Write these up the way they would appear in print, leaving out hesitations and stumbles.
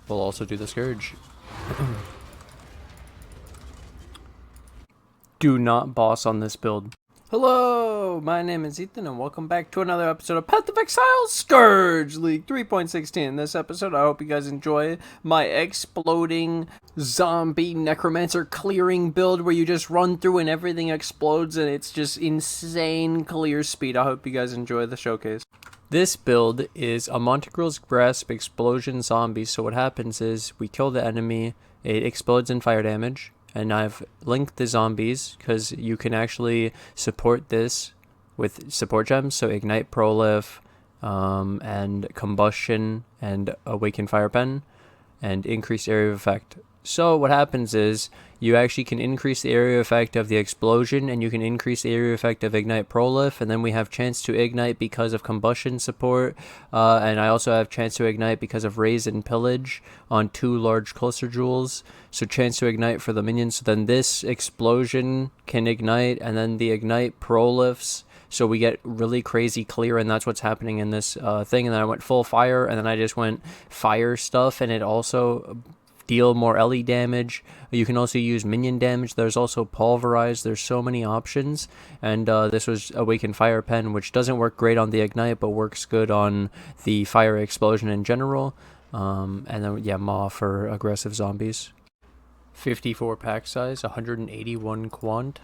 We'll also do the Scourge. Do not boss on this build. Hello, my name is Ethan, and welcome back to another episode of Path of Exile Scourge League 3.16. In this episode, I hope you guys enjoy my exploding zombie necromancer clearing build where you just run through and everything explodes and it's just insane clear speed. I hope you guys enjoy the showcase. This build is a Montegrill's Grasp explosion zombie. So what happens is we kill the enemy, it explodes in fire damage. And I've linked the zombies because you can actually support this with support gems. So Ignite Prolif, and Combustion, and Awaken Fire Pen, and Increase Area of Effect. So what happens is you actually can increase the area effect of the explosion, and you can increase the area effect of Ignite Prolif, and then we have chance to ignite because of combustion support, and I also have chance to ignite because of raise and pillage on 2 large cluster jewels. So chance to ignite for the minions. So then this explosion can ignite, and then the ignite prolifs. So we get really crazy clear, and that's what's happening in this thing. And then I went full fire, and then I just went fire stuff, and it also deal more LE damage. You can also use minion damage. There's also pulverize. There's so many options. And this was Awaken Fire Pen, which doesn't work great on the ignite, but works good on the fire explosion in general. And then yeah, Maw for aggressive zombies. 54 pack size, 181 quant.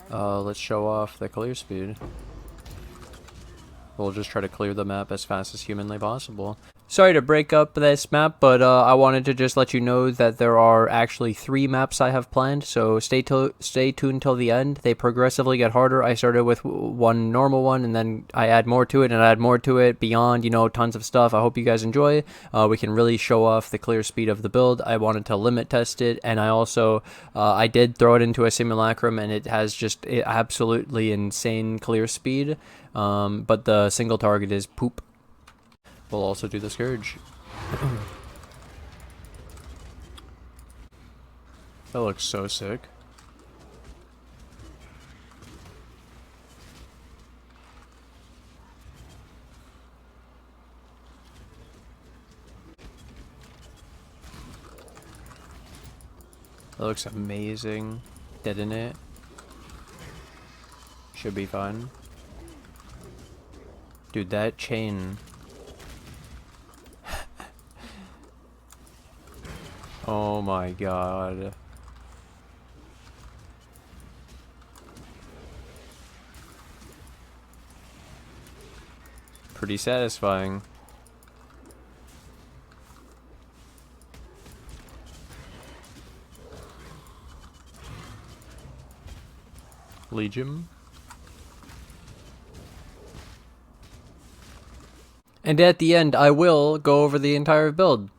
Let's show off the clear speed. We'll just try to clear the map as fast as humanly possible. Sorry to break up this map, but I wanted to just let you know that there are actually 3 maps I have planned, so stay tuned till the end. They progressively get harder. I started with one normal one, and then I add more to it, and I add more to it, beyond, you know, tons of stuff. I hope you guys enjoy. We can really show off the clear speed of the build. I wanted to limit test it, and I also, I did throw it into a simulacrum, and it has just absolutely insane clear speed, but the single target is poop. We'll also do the Scourge. That looks so sick. That looks amazing. Detonate. Should be fine. Dude, that chain. Oh my god. Pretty satisfying. Legion. And at the end, I will go over the entire build.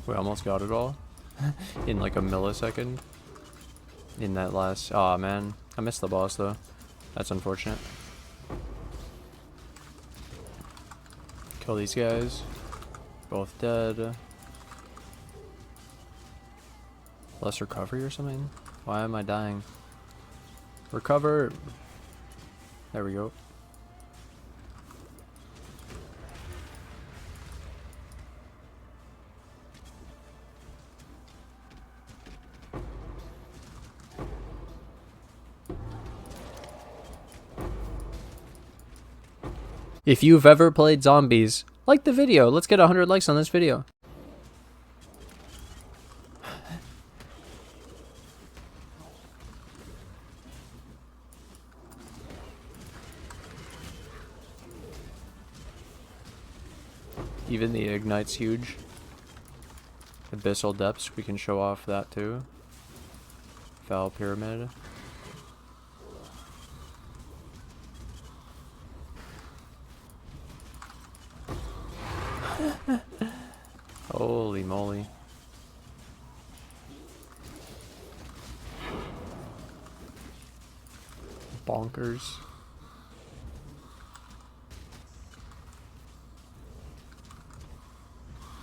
We almost got it all in like a millisecond in that last. Aw, man, I missed the boss though. That's unfortunate. Kill these guys. Both dead. Less recovery or something? Why am I dying? Recover. There we go. If you've ever played zombies, like the video. Let's get 100 likes on this video. Even the ignite's huge. Abyssal Depths, we can show off that too. Foul Pyramid. Holy moly. Bonkers.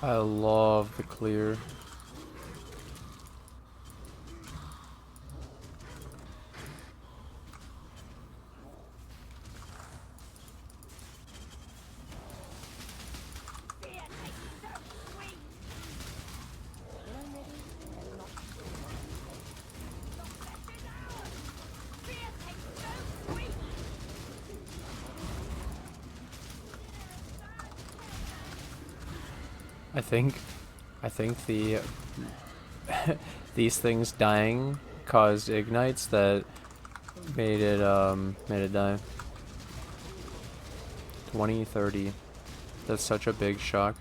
I love the clear. I think the these things dying caused ignites that made it die. 20, 30. That's such a big shock.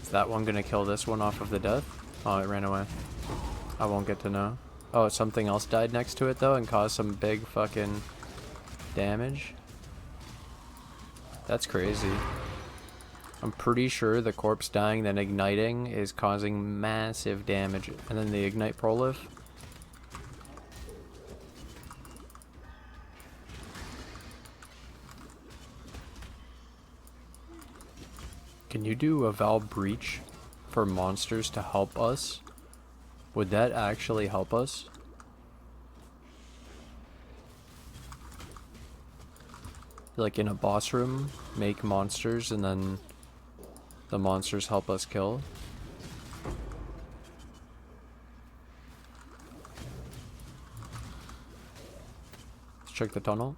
Is that one gonna kill this one off of the death? Oh, it ran away. I won't get to know. Oh, something else died next to it though and caused some big fucking damage. That's crazy. I'm pretty sure the corpse dying then igniting is causing massive damage. And then the ignite prolif. Can you do a Val Breach for monsters to help us? Would that actually help us? Like in a boss room, make monsters and then the monsters help us kill? Let's check the tunnel.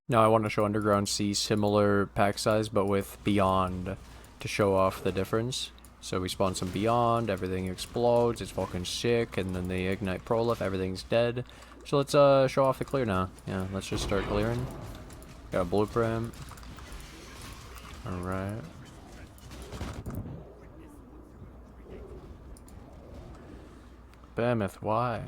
Now I want to show Underground Sea similar pack size, but with Beyond to show off the difference. So we spawn some Beyond, everything explodes, it's fucking sick, and then they ignite Prolif, everything's dead. So let's show off the clear now. Yeah, let's just start clearing. Got a blueprint. Alright. Behemoth, why?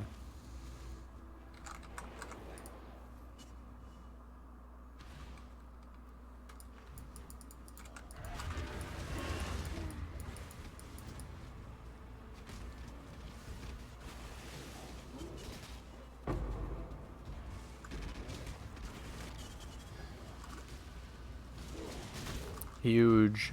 Huge.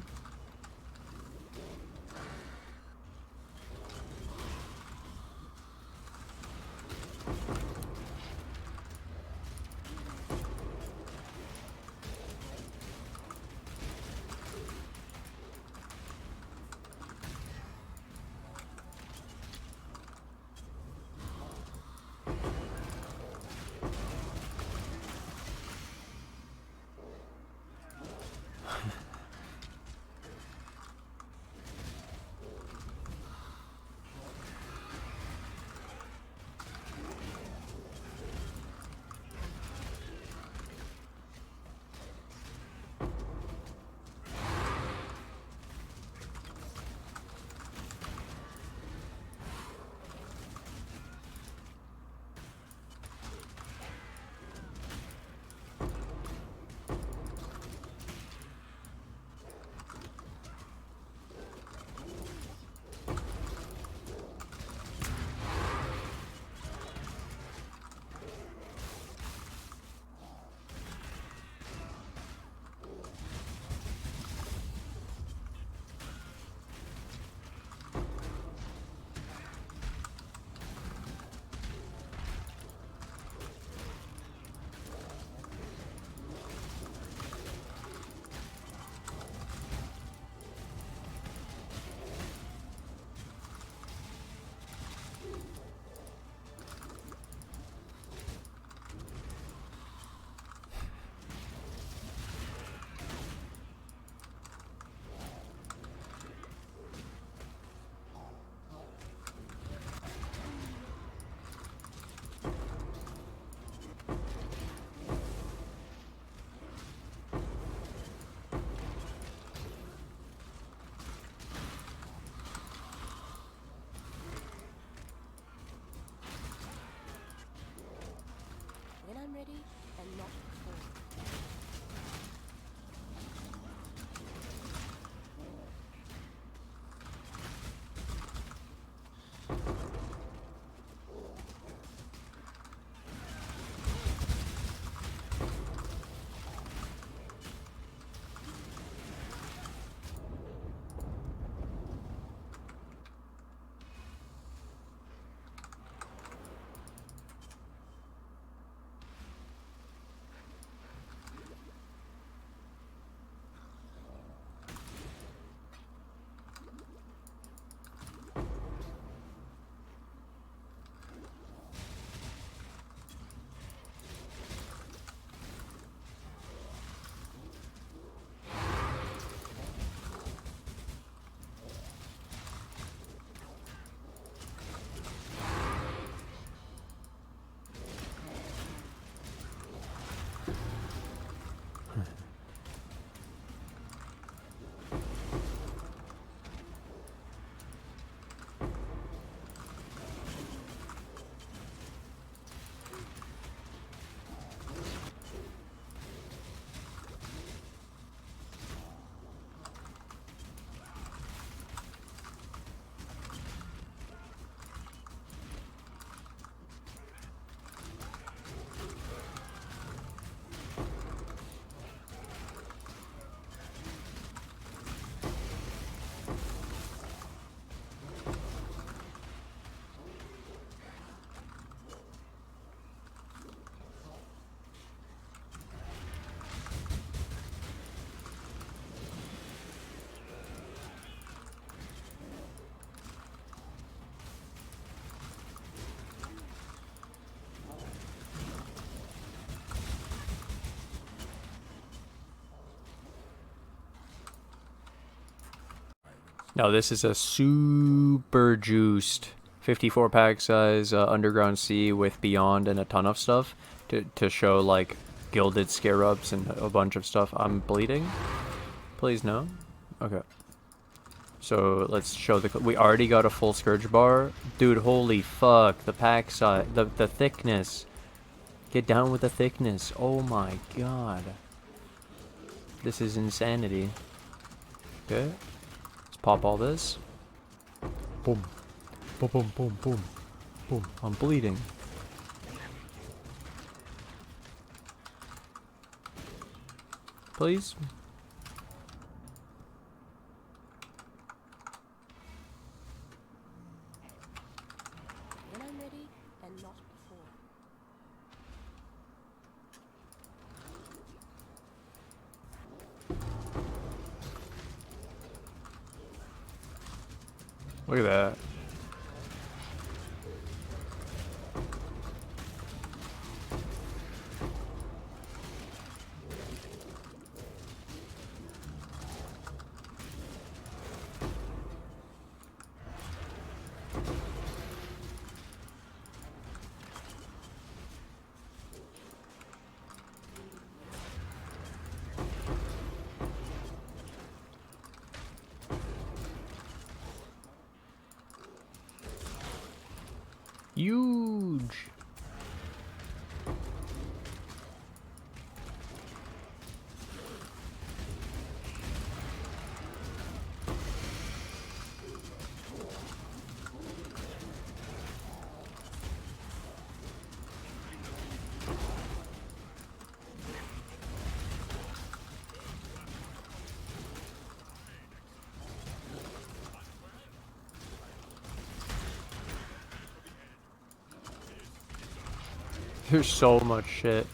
No, this is a super juiced 54 pack size Underground Sea with Beyond and a ton of stuff to show like gilded scarabs and a bunch of stuff. I'm bleeding. Please no. Okay. So let's show the. We already got a full Scourge bar, dude. Holy fuck! The pack size, the thickness. Get down with the thickness. Oh my god. This is insanity. Okay. Let's pop all this. Boom. Boom, boom, boom, boom. Boom. I'm bleeding. Please? When I'm ready and not before. Look at that. Huge. There's so much shit.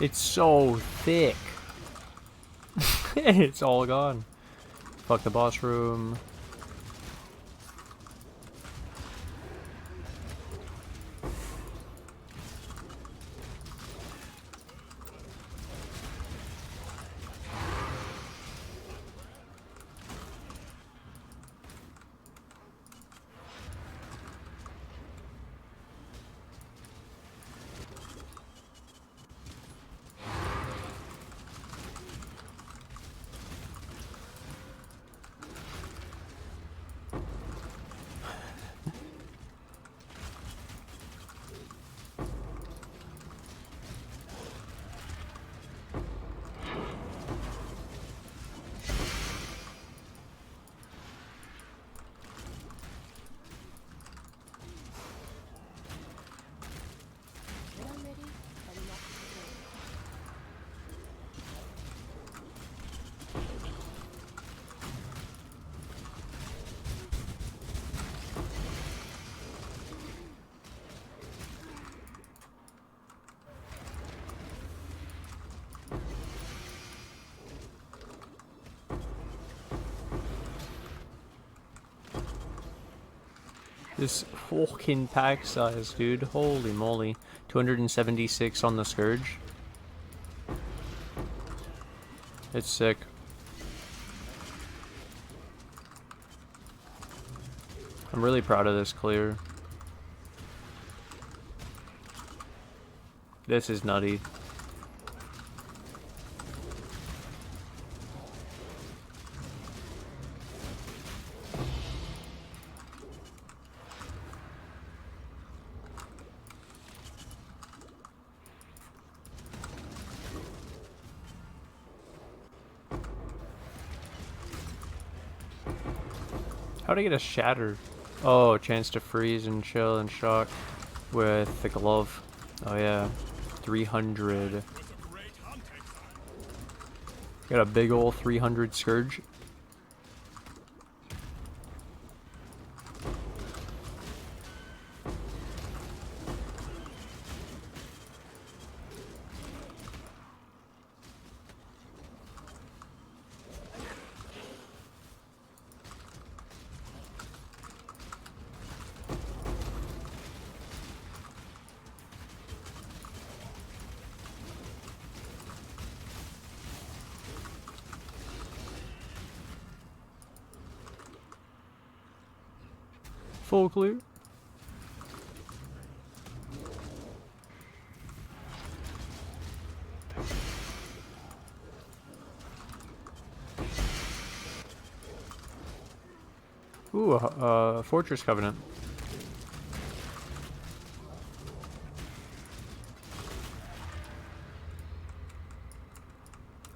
It's so thick. It's all gone. Fuck the boss room. When I'm ready and not before. This fucking pack size, dude. Holy moly. 276 on the Scourge. It's sick. I'm really proud of this clear. This is nutty. How'd I get a shatter? Oh, chance to freeze and chill and shock with the glove. Oh yeah, 300. Got a big ol' 300 Scourge. Full clear. Ooh, Fortress Covenant.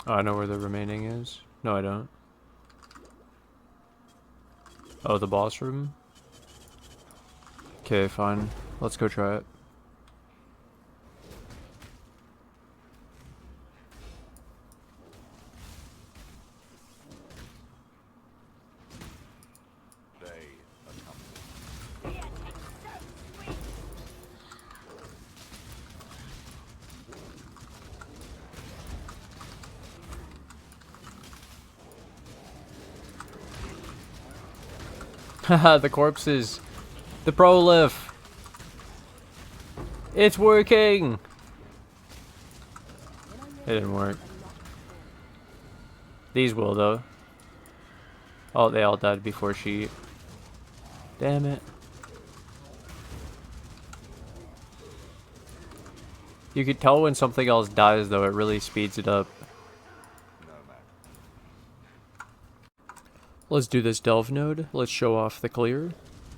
Oh, I know where the remaining is. No, I don't. Oh, the boss room? Okay, fine. Let's go try it. Haha, the corpses. The prolif. It's working. It didn't work. These will though. Oh, they all died before she. Damn it. You could tell when something else dies though, it really speeds it up. Let's do this delve node. Let's show off the clear.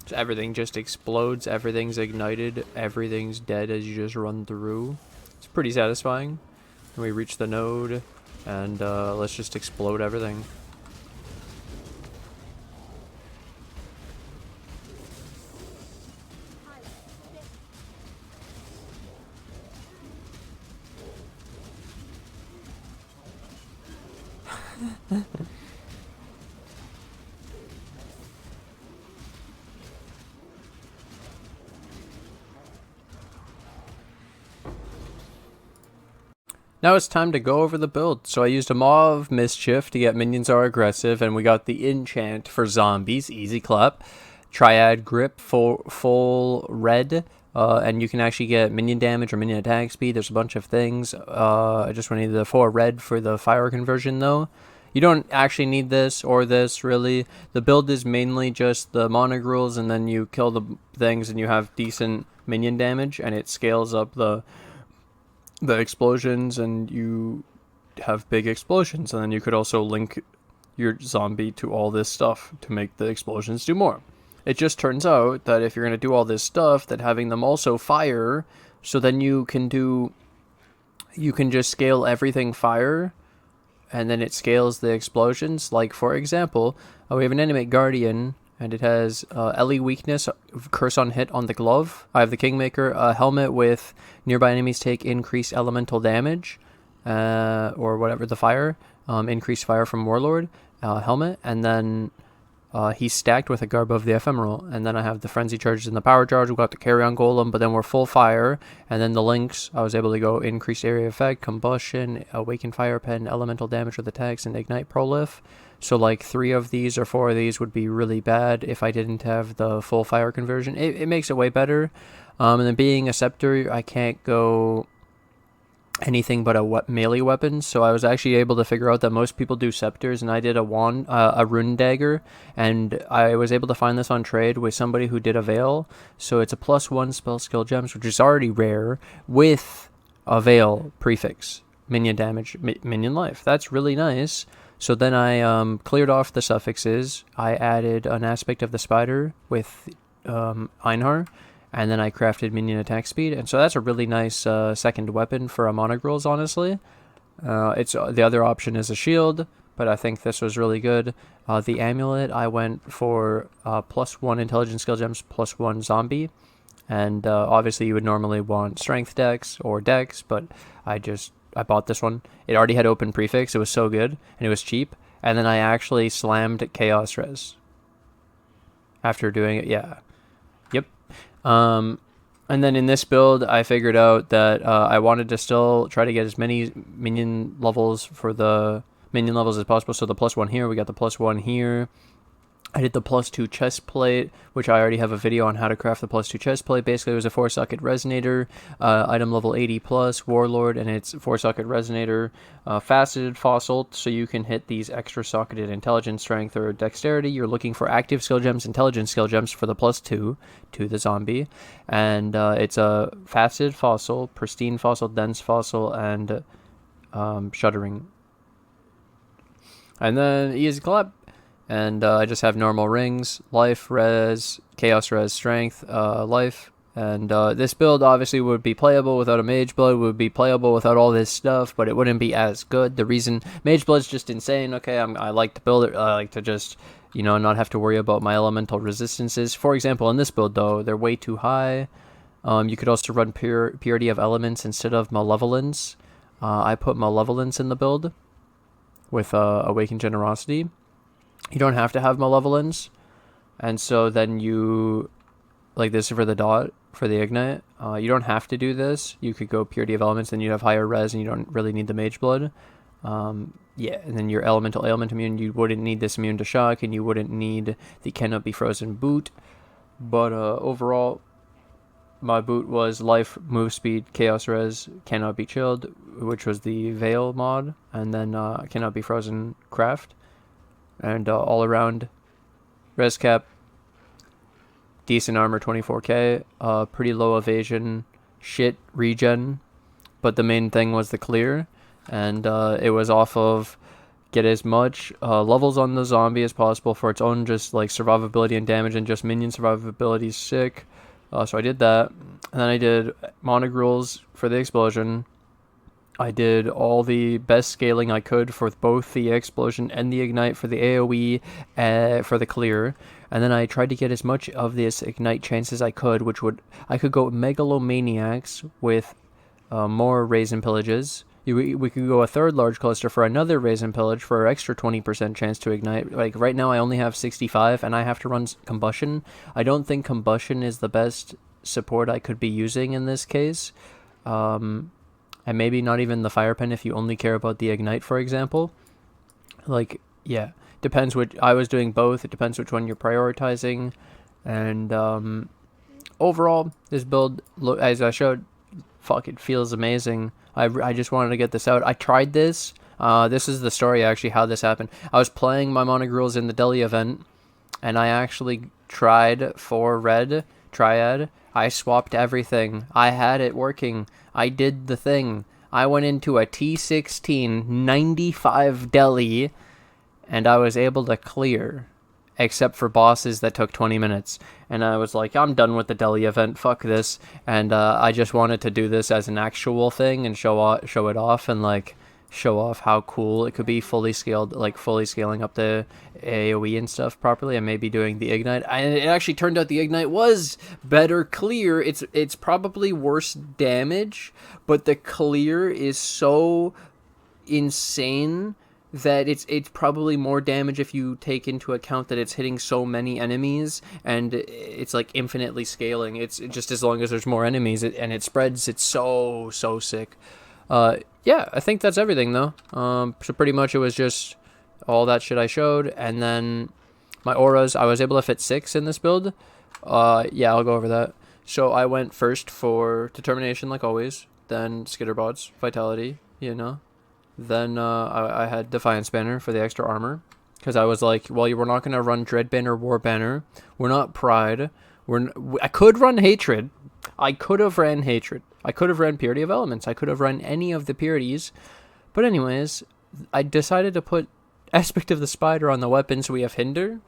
So everything just explodes, everything's ignited, everything's dead as you just run through. It's pretty satisfying. And we reach the node, and let's just explode everything. Now it's time to go over the build. So I used a Maw of Mischief to get minions are aggressive, and we got the enchant for zombies, easy clap. Triad grip, full red, and you can actually get minion damage or minion attack speed. There's a bunch of things. I just wanted the 4 red for the fire conversion though. You don't actually need this or this really. The build is mainly just the monogruels, and then you kill the things and you have decent minion damage, and it scales up the explosions, and you have big explosions, and then you could also link your zombie to all this stuff to make the explosions do more. It just turns out that if you're going to do all this stuff, that having them also fire, so then you can just scale everything fire, and then it scales the explosions. Like for example, we have an animate guardian, and it has LE weakness, curse on hit on the glove. I have the Kingmaker, a helmet with nearby enemies take increased elemental damage, or whatever the fire, increased fire from Warlord, helmet, and then he's stacked with a Garb of the Ephemeral. And then I have the Frenzy Charges and the Power Charge. We got the Carry on Golem, but then we're full fire. And then the links, I was able to go increased area effect, combustion, awaken fire pen, elemental damage with attacks, and ignite prolif. So like 3 of these or 4 of these would be really bad if I didn't have the full fire conversion. It makes it way better. And then being a scepter, I can't go anything but a melee weapon, so I was actually able to figure out that most people do scepters, and I did a wand, a rune dagger, and I was able to find this on trade with somebody who did a veil. So it's a +1 spell skill gems, which is already rare, with a veil prefix, minion damage, minion life. That's really nice. So then I cleared off the suffixes. I added an aspect of the spider with Einhar, and then I crafted minion attack speed, and so that's a really nice second weapon for a monogruels, honestly. It's the other option is a shield, but I think this was really good. The amulet, I went for +1 intelligence skill gems, +1 zombie. And obviously you would normally want strength dex or dex, but I bought this one. It already had open prefix. It was so good, and it was cheap. And then I actually slammed chaos res after doing it. Yeah. Yep. And then in this build, I figured out that I wanted to still try to get as many minion levels as possible. So the +1 here, we got the +1 here. I did the +2 chest plate, which I already have a video on how to craft the +2 chest plate. Basically, it was a 4-socket resonator, item level 80 plus, warlord, and it's 4-socket resonator, faceted fossil, so you can hit these extra socketed intelligence, strength, or dexterity. You're looking for active skill gems, intelligence skill gems for the +2 to the zombie, and it's a faceted fossil, pristine fossil, dense fossil, and shuddering. And then easy clap. And I just have normal rings, life, res, chaos res, strength, life. And this build obviously would be playable without a mage blood, would be playable without all this stuff, but it wouldn't be as good. The reason mage blood's just insane. Okay, I like to build it. I like to just, not have to worry about my elemental resistances. For example, in this build though, they're way too high. You could also run purity of elements instead of malevolence. I put malevolence in the build with awakened generosity. You don't have to have malevolence, and so then you, like this for the dot, for the ignite, you don't have to do this. You could go purity of elements, then you have higher res, and you don't really need the mage blood. Yeah, and then your elemental ailment immune, you wouldn't need this immune to shock, and you wouldn't need the cannot be frozen boot. But overall, my boot was life, move speed, chaos res, cannot be chilled, which was the veil mod, and then cannot be frozen craft. And all around res cap, decent armor, 24k, pretty low evasion, shit regen, but the main thing was the clear, and it was off of get as much levels on the zombie as possible for its own just like survivability and damage, and just minion survivability is sick. So I did that, and then I did monogruels for the explosion. I did all the best scaling I could for both the explosion and the ignite for the AoE for the clear. And then I tried to get as much of this ignite chance as I could, I could go megalomaniacs with more raise and pillages. We could go a third large cluster for another raise and pillage for an extra 20% chance to ignite. Like right now I only have 65 and I have to run combustion. I don't think combustion is the best support I could be using in this case. And maybe not even the fire pen if you only care about the ignite, for example. Like, yeah, depends which. I was doing both. It depends which one you're prioritizing. And overall, this build, as I showed, fuck, it feels amazing. I just wanted to get this out. I tried this. This is the story, actually, how this happened. I was playing my monogruels in the Delhi event, and I actually tried for red triad. I swapped everything. I had it working. I did the thing. I went into a T16 95 Delhi, and I was able to clear, except for bosses that took 20 minutes. And I was like, I'm done with the Delhi event. Fuck this. And I just wanted to do this as an actual thing and show it off, and like show off how cool it could be fully scaled, like fully scaling up the AoE and stuff properly, and maybe doing the ignite. And it actually turned out the ignite was better clear. It's probably worse damage, but the clear is so insane that it's probably more damage if you take into account that it's hitting so many enemies, and it's like infinitely scaling. It's just as long as there's more enemies, and it spreads. It's so sick. Yeah, I think that's everything though. So pretty much it was just all that shit I showed, and then my auras, I was able to fit 6 in this build. Yeah, I'll go over that. So I went first for determination, like always, then skitterbots, vitality, then I had defiance banner for the extra armor, because I was like, well, we're not gonna run dread banner, war banner, we're not pride, I could run hatred. I could have ran hatred. I could have run purity of elements. I could have run any of the purities. But anyways, I decided to put aspect of the spider on the weapon, so we have hinder,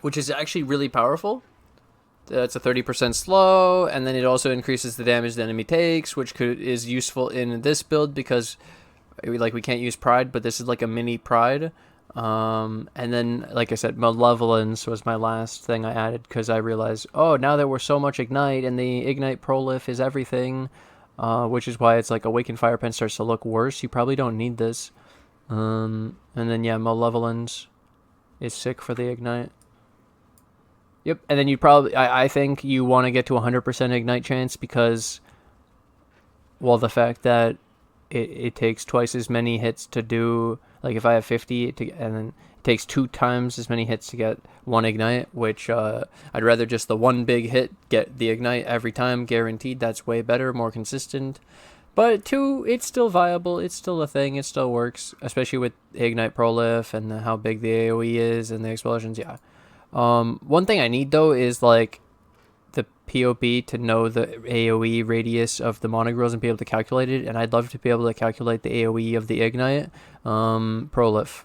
which is actually really powerful. That's a 30% slow, and then it also increases the damage the enemy takes, which is useful in this build because Like, we can't use Pride, but this is like a mini Pride. And then, like I said, Malevolence was my last thing I added because I realized, oh, now that we're so much Ignite and the Ignite Prolif is everything, which is why it's like Awakened Fire Pen starts to look worse. You probably don't need this. And then, yeah, Malevolence is sick for the Ignite. Yep, and then you probably, I think you want to get to 100% Ignite chance because, well, the fact that it takes twice as many hits to do, like if I have 50, and then it takes 2 times as many hits to get 1 Ignite, which I'd rather just the one big hit get the Ignite every time, guaranteed. That's way better, more consistent. But 2, it's still viable, it's still a thing, it still works, especially with Ignite Prolif and how big the AoE is and the explosions, yeah. One thing I need, though, is, like, the POE to know the AoE radius of the monogrills and be able to calculate it, and I'd love to be able to calculate the AoE of the Ignite, Prolif.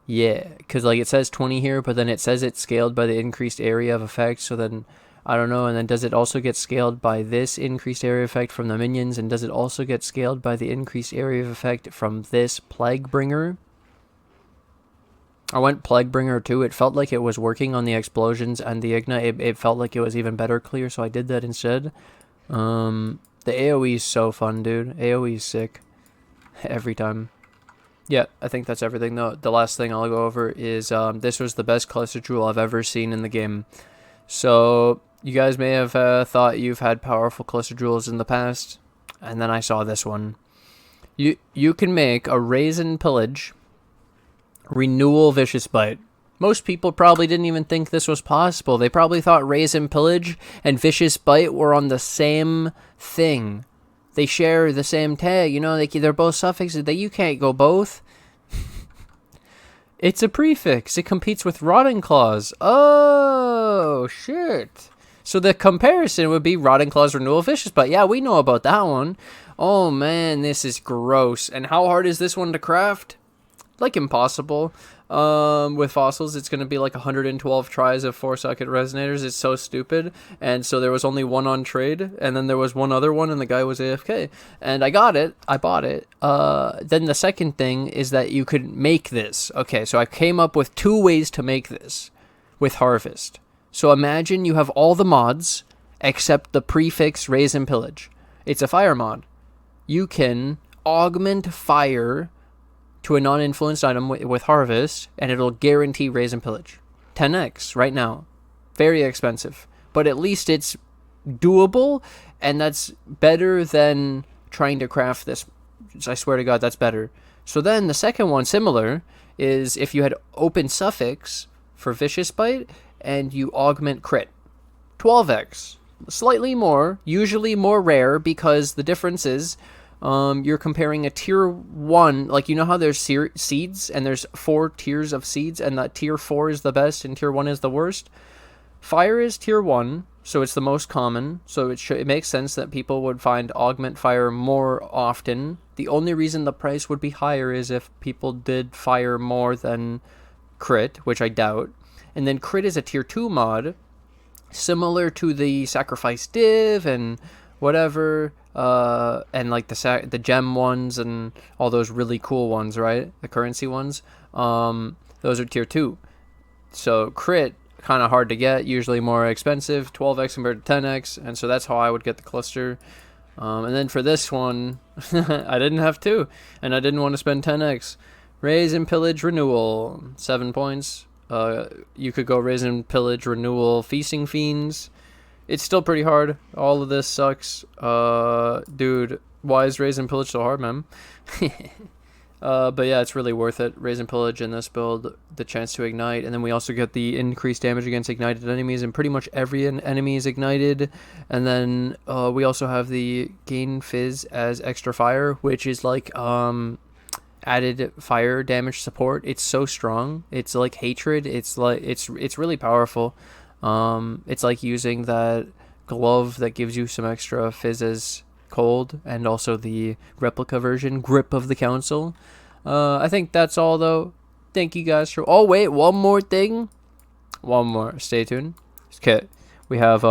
Yeah, because, like, it says 20 here, but then it says it's scaled by the increased area of effect, so then, I don't know, and then does it also get scaled by this increased area effect from the minions, and does it also get scaled by the increased area of effect from this Plaguebringer? I went Plaguebringer too. It felt like it was working on the explosions and the Ignite. It felt like it was even better clear, so I did that instead. The AoE is so fun, dude. AoE is sick. Every time. Yeah, I think that's everything, though. The last thing I'll go over is this was the best cluster jewel I've ever seen in the game. So, you guys may have thought you've had powerful cluster jewels in the past, and then I saw this one. You can make a Raisin Pillage Renewal Vicious Bite. Most people probably didn't even think this was possible. They probably thought Raisin Pillage and Vicious Bite were on the same thing. They share the same tag, you know, they're both suffixes. You can't go both. It's a prefix. It competes with Rotting Claws. Oh, shit. So the comparison would be Rotting Claws Renewal Vicious Bite. Yeah, we know about that one. Oh, man, this is gross. And how hard is this one to craft? Like impossible. With fossils, it's going to be like 112 tries of 4-socket resonators. It's so stupid. And so there was only one on trade, and then there was one other one, and the guy was AFK. And I got it. I bought it. Then the second thing is that you could make this. Okay, so I came up with 2 ways to make this with Harvest. So imagine you have all the mods except the prefix Raise and Pillage. It's a fire mod. You can augment fire to a non-influenced item with Harvest, and it'll guarantee Raise and Pillage. 10x right now. Very expensive. But at least it's doable, and that's better than trying to craft this. I swear to God, that's better. So then the second one, similar, is if you had open suffix for Vicious Bite, and you augment crit. 12x. Slightly more, usually more rare, because the difference is you're comparing a tier 1, like, you know how there's seeds, and there's 4 tiers of seeds, and that tier 4 is the best, and tier 1 is the worst? Fire is tier 1, so it's the most common, so it makes sense that people would find augment fire more often. The only reason the price would be higher is if people did fire more than crit, which I doubt. And then crit is a tier 2 mod, similar to the sacrifice div and whatever, and like the gem ones and all those really cool ones, right? The currency ones. Those are tier 2. So crit, kind of hard to get, usually more expensive, 12x compared to 10x, and so that's how I would get the cluster. And then for this one, I didn't have to, and I didn't want to spend 10x. Raise and Pillage Renewal, 7 points. You could go Raise and Pillage Renewal Feasting Fiends. It's still pretty hard. All of this sucks. Dude, why is Raise and Pillage so hard, man? But yeah, it's really worth it. Raise and Pillage in this build, the chance to ignite, and then we also get the increased damage against ignited enemies, and pretty much every enemy is ignited. And then we also have the gain fizz as extra fire, which is like added fire damage support. It's so strong. It's like hatred. It's like it's really powerful. It's like using that glove that gives you some extra fizz as cold, and also the replica version, Grip of the Council. I think that's all, though. Thank you guys for... Oh, wait, one more thing. One more. Stay tuned. Okay. We have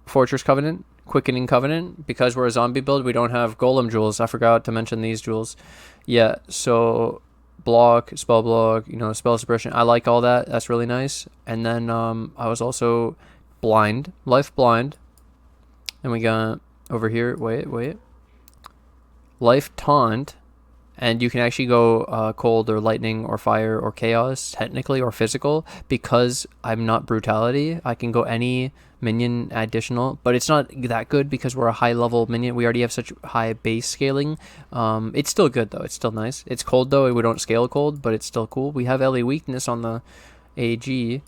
Fortress Covenant, Quickening Covenant. Because we're a zombie build, we don't have golem jewels. I forgot to mention these jewels. Yeah, so block, spell block, spell suppression. I like all that. That's really nice. And then I was also blind, life blind. And we got over here, wait. Life taunt. And you can actually go cold or lightning or fire or chaos, technically, or physical. Because I'm not brutality, I can go any minion additional. But it's not that good because we're a high level minion. We already have such high base scaling. It's still good, though. It's still nice. It's cold, though. We don't scale cold, but it's still cool. We have LA weakness on the AG.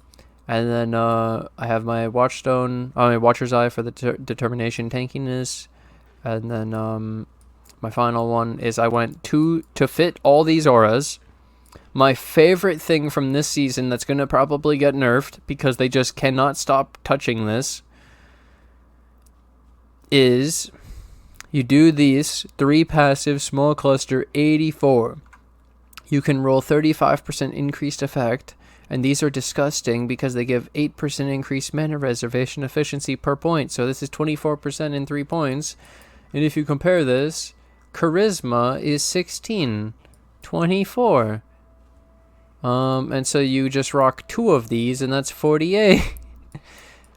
And then I have my Watchstone, my Watcher's Eye for the determination tankiness. And then my final one is I went to fit all these auras. My favorite thing from this season that's going to probably get nerfed because they just cannot stop touching this is you do these 3 passive small cluster 84. You can roll 35% increased effect, and these are disgusting because they give 8% increased mana reservation efficiency per point. So this is 24% in 3 points. And if you compare this, charisma is 16, 24. And so you just rock 2 of these, and that's 48.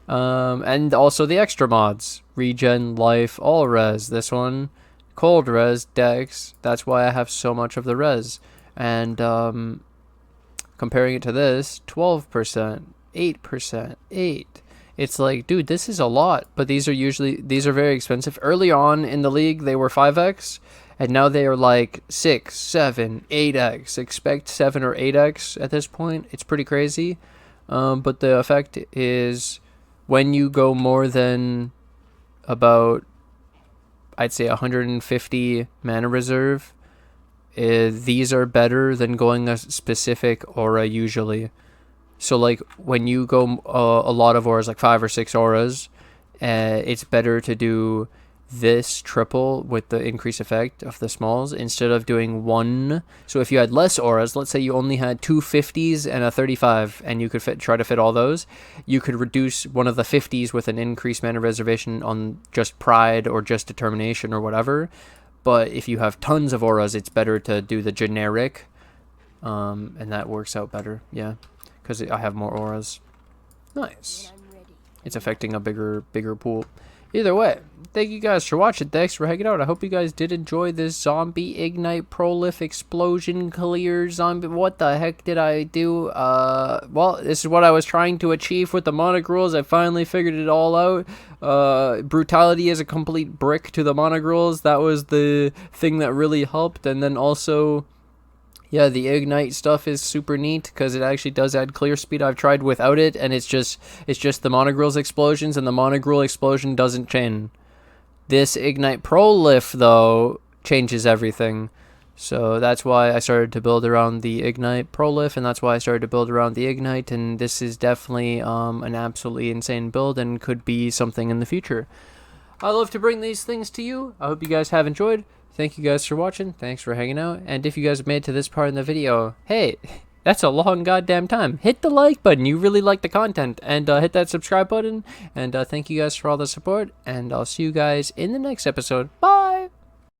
And also the extra mods: regen, life, all res. This one, cold res, dex. That's why I have so much of the res. And comparing it to this, 12%, 8%, 8. It's like, dude, this is a lot, but these are very expensive. Early on in the league, they were 5x, and now they are like 6, 7, 8x. Expect 7 or 8x at this point. It's pretty crazy. But the effect is when you go more than about, I'd say, 150 mana reserve, these are better than going a specific aura usually. So, like, when you go a lot of auras, like 5 or 6 auras, it's better to do this triple with the increase effect of the smalls instead of doing 1. So if you had less auras, let's say you only had 2 50s and a 35, and you could try to fit all those, you could reduce one of the 50s with an increased mana reservation on just pride or just determination or whatever. But if you have tons of auras, it's better to do the generic, and that works out better, yeah. Because I have more auras. Nice. It's affecting a bigger pool. Either way, thank you guys for watching. Thanks for hanging out. I hope you guys did enjoy this zombie ignite prolif explosion clear zombie. What the heck did I do? Well, this is what I was trying to achieve with the monarch rules. I finally figured it all out. Brutality is a complete brick to the monarch rules. That was the thing that really helped. And then also, yeah, the ignite stuff is super neat because it actually does add clear speed. I've tried without it, and it's just the monogruel's explosions, and the monogruel explosion doesn't chain. This ignite prolif, though, changes everything. So that's why I started to build around the ignite prolif, and that's why I started to build around the ignite, and this is definitely an absolutely insane build and could be something in the future. I love to bring these things to you. I hope you guys have enjoyed. Thank you guys for watching. Thanks for hanging out. And if you guys made it to this part in the video, hey, that's a long goddamn time. Hit the like button. You really like the content. And hit that subscribe button. And thank you guys for all the support. And I'll see you guys in the next episode. Bye!